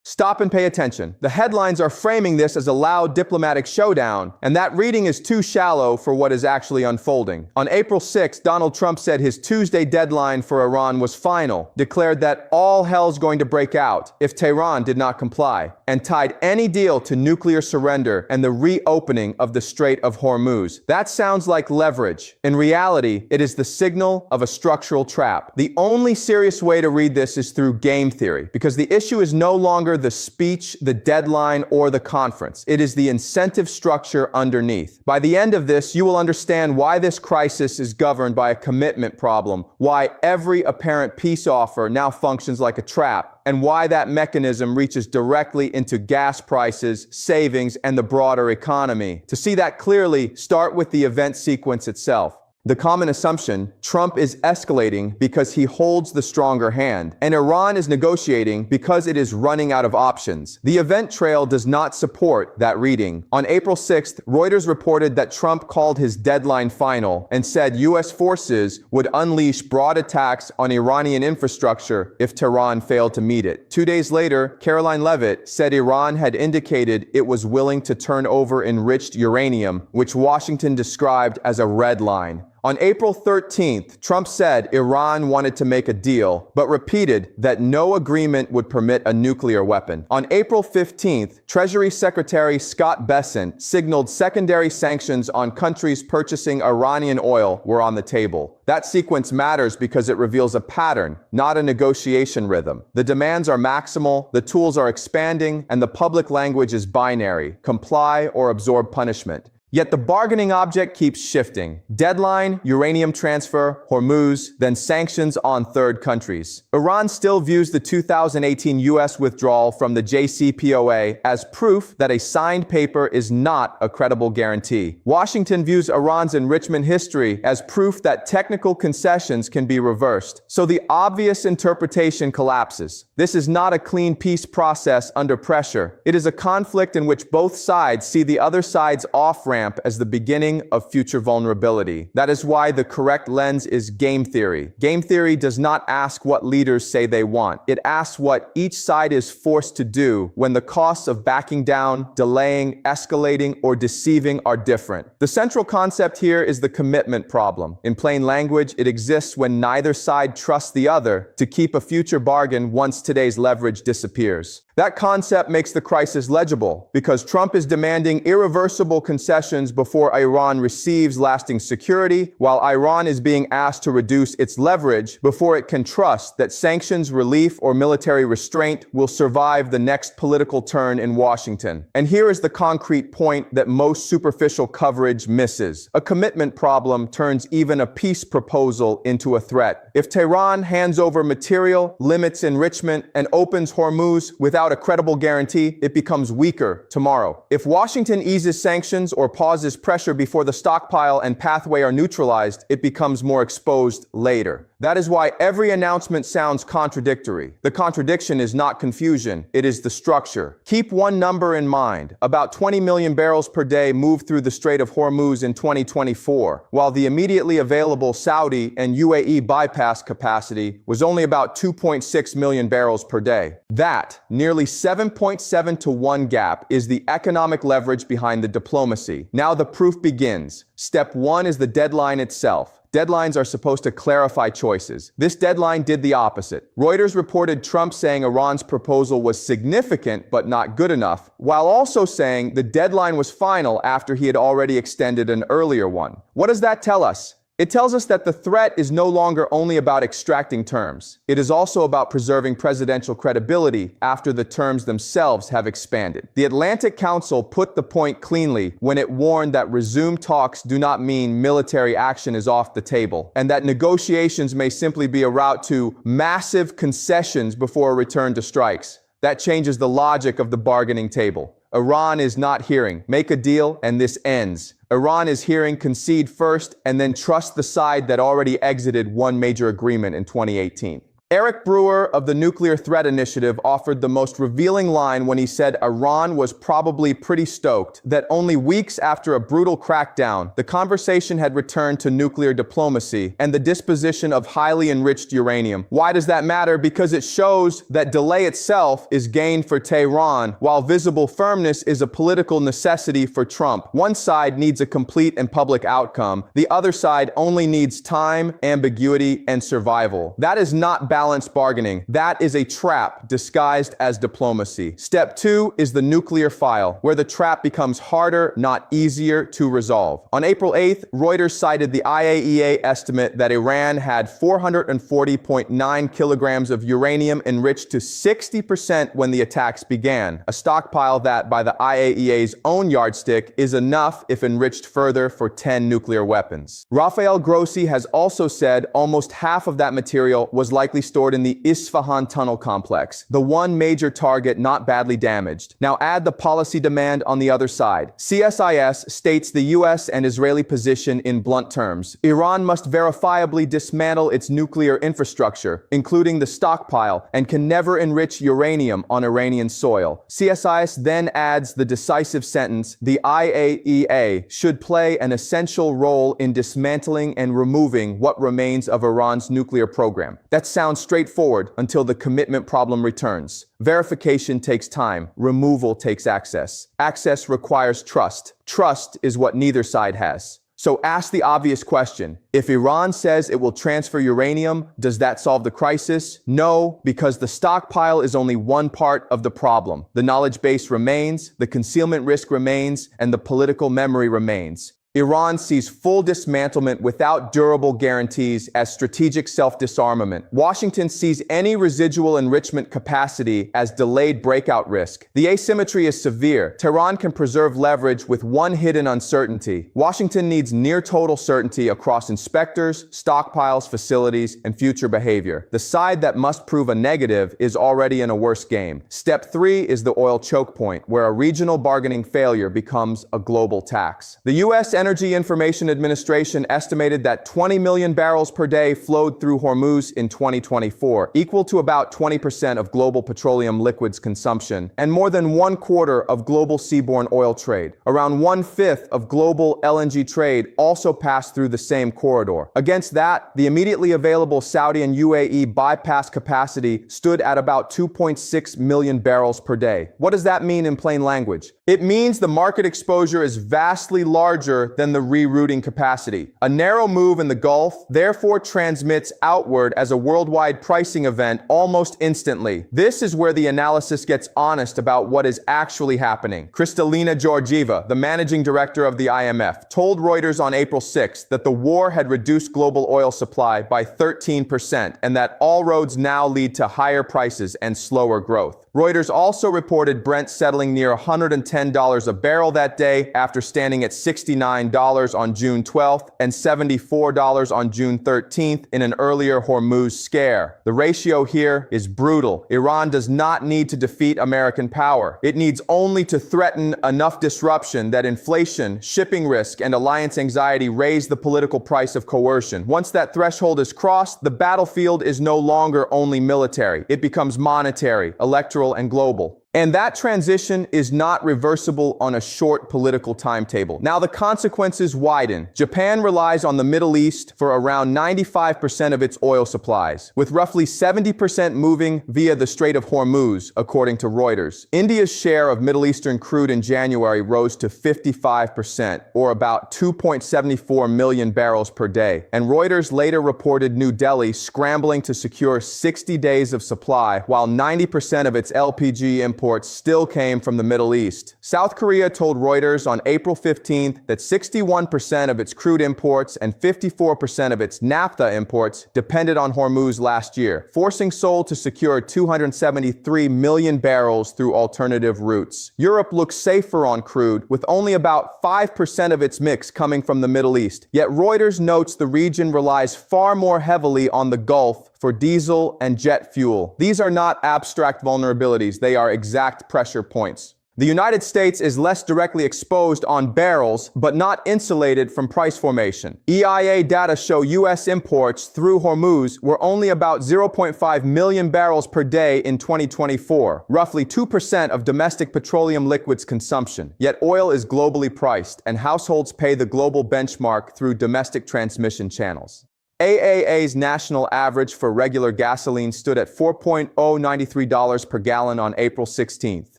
Stop and pay attention. The headlines are framing this as a loud diplomatic showdown, and that reading is too shallow for what is actually unfolding. On April 6, Donald Trump said his Tuesday deadline for Iran was final, declared that all hell's going to break out if Tehran did not comply, and tied any deal to nuclear surrender and the reopening of the Strait of Hormuz. That sounds like leverage. In reality, it is the signal of a structural trap. The only serious way to read this is through game theory, because the issue is no longer the speech, the deadline, or the conference. It is the incentive structure underneath. By the end of this, you will understand why this crisis is governed by a commitment problem, why every apparent peace offer now functions like a trap, and why that mechanism reaches directly into gas prices, savings, and the broader economy. To see that clearly, start with the event sequence itself. The common assumption, Trump is escalating because he holds the stronger hand, and Iran is negotiating because it is running out of options. The event trail does not support that reading. On April 6th, Reuters reported that Trump called his deadline final and said U.S. forces would unleash broad attacks on Iranian infrastructure if Tehran failed to meet it. 2 days later, Caroline Leavitt said Iran had indicated it was willing to turn over enriched uranium, which Washington described as a red line. On April 13th, Trump said Iran wanted to make a deal, but repeated that no agreement would permit a nuclear weapon. On April 15th, Treasury Secretary Scott Bessent signaled secondary sanctions on countries purchasing Iranian oil were on the table. That sequence matters because it reveals a pattern, not a negotiation rhythm. The demands are maximal, the tools are expanding, and the public language is binary: comply or absorb punishment. Yet the bargaining object keeps shifting. Deadline, uranium transfer, Hormuz, then sanctions on third countries. Iran still views the 2018 U.S. withdrawal from the JCPOA as proof that a signed paper is not a credible guarantee. Washington views Iran's enrichment history as proof that technical concessions can be reversed. So the obvious interpretation collapses. This is not a clean peace process under pressure. It is a conflict in which both sides see the other side's off-ramp as the beginning of future vulnerability. That is why the correct lens is game theory. Game theory does not ask what leaders say they want. It asks what each side is forced to do when the costs of backing down, delaying, escalating, or deceiving are different. The central concept here is the commitment problem. In plain language, it exists when neither side trusts the other to keep a future bargain once today's leverage disappears. That concept makes the crisis legible because Trump is demanding irreversible concessions before Iran receives lasting security, while Iran is being asked to reduce its leverage before it can trust that sanctions, relief, or military restraint will survive the next political turn in Washington. And here is the concrete point that most superficial coverage misses. A commitment problem turns even a peace proposal into a threat. If Tehran hands over material, limits enrichment, and opens Hormuz without a credible guarantee, it becomes weaker tomorrow. If Washington eases sanctions or pauses pressure before the stockpile and pathway are neutralized, it becomes more exposed later. That is why every announcement sounds contradictory. The contradiction is not confusion, it is the structure. Keep one number in mind. About 20 million barrels per day moved through the Strait of Hormuz in 2024, while the immediately available Saudi and UAE bypass capacity was only about 2.6 million barrels per day. That, nearly 7.7 to 1 gap, is the economic leverage behind the diplomacy. Now the proof begins. Step 1 is the deadline itself. Deadlines are supposed to clarify choices. This deadline did the opposite. Reuters reported Trump saying Iran's proposal was significant but not good enough, while also saying the deadline was final after he had already extended an earlier one. What does that tell us? It tells us that the threat is no longer only about extracting terms. It is also about preserving presidential credibility after the terms themselves have expanded. The Atlantic Council put the point cleanly when it warned that resumed talks do not mean military action is off the table, and that negotiations may simply be a route to massive concessions before a return to strikes. That changes the logic of the bargaining table. Iran is not hearing, make a deal and this ends. Iran is hearing, concede first and then trust the side that already exited one major agreement in 2018. Eric Brewer of the Nuclear Threat Initiative offered the most revealing line when he said Iran was probably pretty stoked that only weeks after a brutal crackdown, the conversation had returned to nuclear diplomacy and the disposition of highly enriched uranium. Why does that matter? Because it shows that delay itself is gain for Tehran, while visible firmness is a political necessity for Trump. One side needs a complete and public outcome. The other side only needs time, ambiguity, and survival. That is not balanced bargaining. That is a trap disguised as diplomacy. Step 2 is the nuclear file, where the trap becomes harder, not easier to resolve. On April 8th, Reuters cited the IAEA estimate that Iran had 440.9 kilograms of uranium enriched to 60% when the attacks began, a stockpile that, by the IAEA's own yardstick, is enough if enriched further for 10 nuclear weapons. Rafael Grossi has also said almost half of that material was likely stored in the Isfahan tunnel complex, the one major target not badly damaged. Now add the policy demand on the other side. CSIS states the US and Israeli position in blunt terms. Iran must verifiably dismantle its nuclear infrastructure, including the stockpile, and can never enrich uranium on Iranian soil. CSIS then adds the decisive sentence, the IAEA should play an essential role in dismantling and removing what remains of Iran's nuclear program. That sounds straightforward until the commitment problem returns. Verification takes time. Removal takes access. Access requires trust. Trust is what neither side has. So ask the obvious question. If Iran says it will transfer uranium, does that solve the crisis? No, because the stockpile is only one part of the problem. The knowledge base remains, the concealment risk remains, and the political memory remains. Iran sees full dismantlement without durable guarantees as strategic self-disarmament. Washington sees any residual enrichment capacity as delayed breakout risk. The asymmetry is severe. Tehran can preserve leverage with one hidden uncertainty. Washington needs near total certainty across inspectors, stockpiles, facilities, and future behavior. The side that must prove a negative is already in a worse game. Step 3 is the oil choke point, where a regional bargaining failure becomes a global tax. The U.S. Energy Information Administration estimated that 20 million barrels per day flowed through Hormuz in 2024, equal to about 20% of global petroleum liquids consumption, and more than 1/4 of global seaborne oil trade. Around 1/5 of global LNG trade also passed through the same corridor. Against that, the immediately available Saudi and UAE bypass capacity stood at about 2.6 million barrels per day. What does that mean in plain language? It means the market exposure is vastly larger than the rerouting capacity. A narrow move in the Gulf therefore transmits outward as a worldwide pricing event almost instantly. This is where the analysis gets honest about what is actually happening. Kristalina Georgieva, the managing director of the IMF, told Reuters on April 6th that the war had reduced global oil supply by 13% and that all roads now lead to higher prices and slower growth. Reuters also reported Brent settling near $110 a barrel that day after standing at $69 on June 12th and $74 on June 13th in an earlier Hormuz scare. The ratio here is brutal. Iran does not need to defeat American power. It needs only to threaten enough disruption that inflation, shipping risk, and alliance anxiety raise the political price of coercion. Once that threshold is crossed, the battlefield is no longer only military. It becomes monetary, electoral, and global. And that transition is not reversible on a short political timetable. Now the consequences widen. Japan relies on the Middle East for around 95% of its oil supplies, with roughly 70% moving via the Strait of Hormuz, according to Reuters. India's share of Middle Eastern crude in January rose to 55%, or about 2.74 million barrels per day. And Reuters later reported New Delhi scrambling to secure 60 days of supply, while 90% of its LPG imports still came from the Middle East. South Korea told Reuters on April 15th that 61% of its crude imports and 54% of its naphtha imports depended on Hormuz last year, forcing Seoul to secure 273 million barrels through alternative routes. Europe looks safer on crude, with only about 5% of its mix coming from the Middle East. Yet Reuters notes the region relies far more heavily on the Gulf for diesel and jet fuel. These are not abstract vulnerabilities, they are exact pressure points. The United States is less directly exposed on barrels, but not insulated from price formation. EIA data show U.S. imports through Hormuz were only about 0.5 million barrels per day in 2024, roughly 2% of domestic petroleum liquids consumption. Yet oil is globally priced, and households pay the global benchmark through domestic transmission channels. AAA's national average for regular gasoline stood at $4.093 per gallon on April 16th.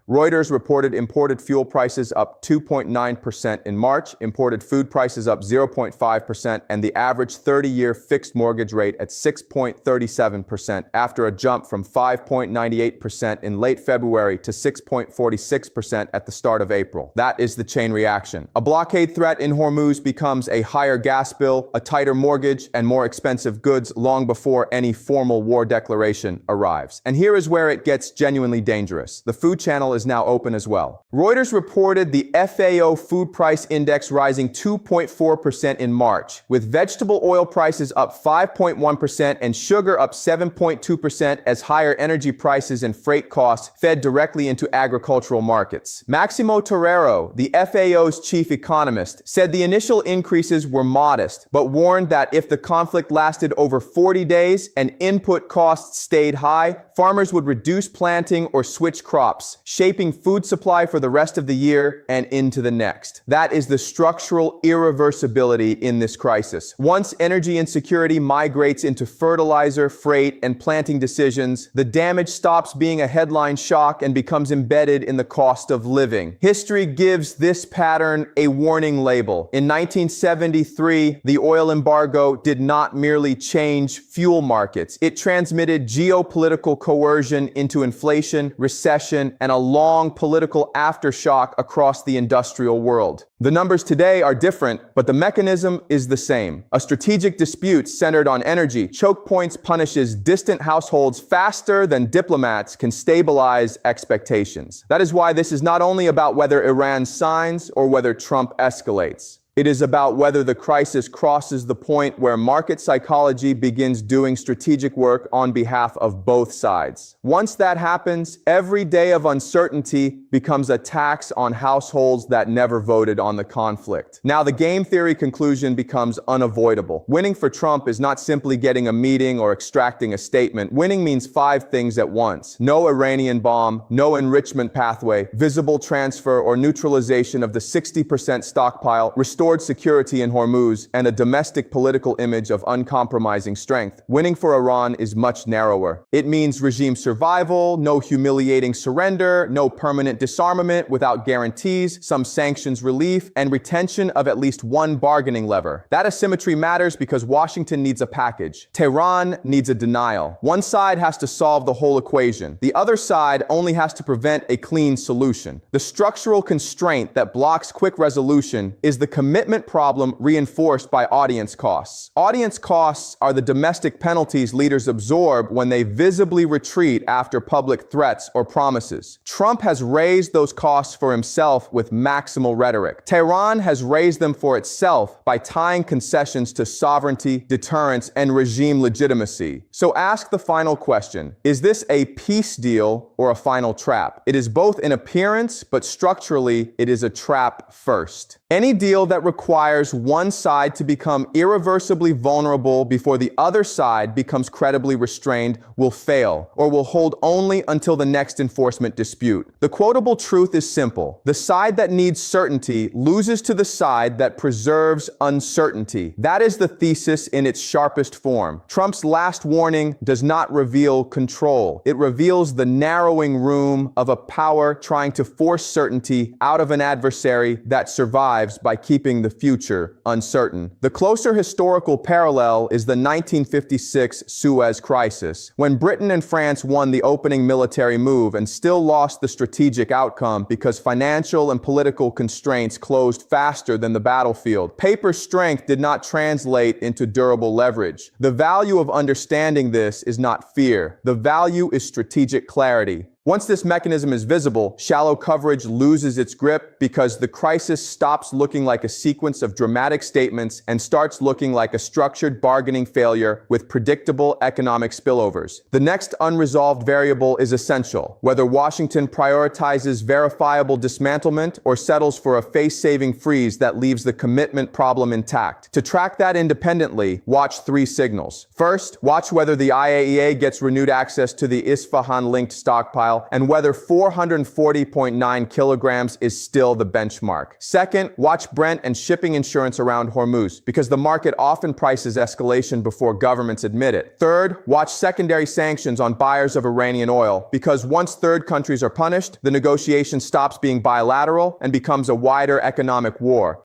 Reuters reported imported fuel prices up 2.9% in March, imported food prices up 0.5%, and the average 30-year fixed mortgage rate at 6.37% after a jump from 5.98% in late February to 6.46% at the start of April. That is the chain reaction. A blockade threat in Hormuz becomes a higher gas bill, a tighter mortgage, and more expensive goods long before any formal war declaration arrives. And here is where it gets genuinely dangerous. The food channel is now open as well. Reuters reported the FAO food price index rising 2.4% in March, with vegetable oil prices up 5.1% and sugar up 7.2% as higher energy prices and freight costs fed directly into agricultural markets. Maximo Torero, the FAO's chief economist, said the initial increases were modest, but warned that if the conflict lasted over 40 days and input costs stayed high, farmers would reduce planting or switch crops, shaping food supply for the rest of the year and into the next. That is the structural irreversibility in this crisis. Once energy insecurity migrates into fertilizer, freight, and planting decisions, the damage stops being a headline shock and becomes embedded in the cost of living. History gives this pattern a warning label. In 1973, the oil embargo did not merely change fuel markets. It transmitted geopolitical coercion into inflation, recession, and a long political aftershock across the industrial world. The numbers today are different, but the mechanism is the same. A strategic dispute centered on energy choke points punishes distant households faster than diplomats can stabilize expectations. That is why this is not only about whether Iran signs or whether Trump escalates. It is about whether the crisis crosses the point where market psychology begins doing strategic work on behalf of both sides. Once that happens, every day of uncertainty becomes a tax on households that never voted on the conflict. Now, the game theory conclusion becomes unavoidable. Winning for Trump is not simply getting a meeting or extracting a statement. Winning means 5 things at once: no Iranian bomb, no enrichment pathway, visible transfer or neutralization of the 60% stockpile, restored security in Hormuz, and a domestic political image of uncompromising strength. Winning for Iran is much narrower. It means regime survival, no humiliating surrender, no permanent disarmament without guarantees, some sanctions relief, and retention of at least one bargaining lever. That asymmetry matters because Washington needs a package. Tehran needs a denial. One side has to solve the whole equation. The other side only has to prevent a clean solution. The structural constraint that blocks quick resolution is the commitment problem reinforced by audience costs. Audience costs are the domestic penalties leaders absorb when they visibly retreat after public threats or promises. Trump has raised those costs for himself with maximal rhetoric. Tehran has raised them for itself by tying concessions to sovereignty, deterrence, and regime legitimacy. So ask the final question: is this a peace deal or a final trap? It is both in appearance, but structurally, it is a trap first. Any deal that requires one side to become irreversibly vulnerable before the other side becomes credibly restrained will fail, or will hold only until the next enforcement dispute. The quotable truth is simple: the side that needs certainty loses to the side that preserves uncertainty. That is the thesis in its sharpest form. Trump's last warning does not reveal control. It reveals the narrowing room of a power trying to force certainty out of an adversary that survives by keeping the future uncertain. The closer historical parallel is the 1956 Suez Crisis, when Britain and France won the opening military move and still lost the strategic outcome because financial and political constraints closed faster than the battlefield. Paper strength did not translate into durable leverage. The value of understanding this is not fear. The value is strategic clarity. Once this mechanism is visible, shallow coverage loses its grip because the crisis stops looking like a sequence of dramatic statements and starts looking like a structured bargaining failure with predictable economic spillovers. The next unresolved variable is essential: whether Washington prioritizes verifiable dismantlement or settles for a face-saving freeze that leaves the commitment problem intact. To track that independently, watch three signals. First, watch whether the IAEA gets renewed access to the Isfahan-linked stockpile and whether 440.9 kilograms is still the benchmark. Second, watch Brent and shipping insurance around Hormuz, because the market often prices escalation before governments admit it. Third, watch secondary sanctions on buyers of Iranian oil, because once third countries are punished, the negotiation stops being bilateral and becomes a wider economic war.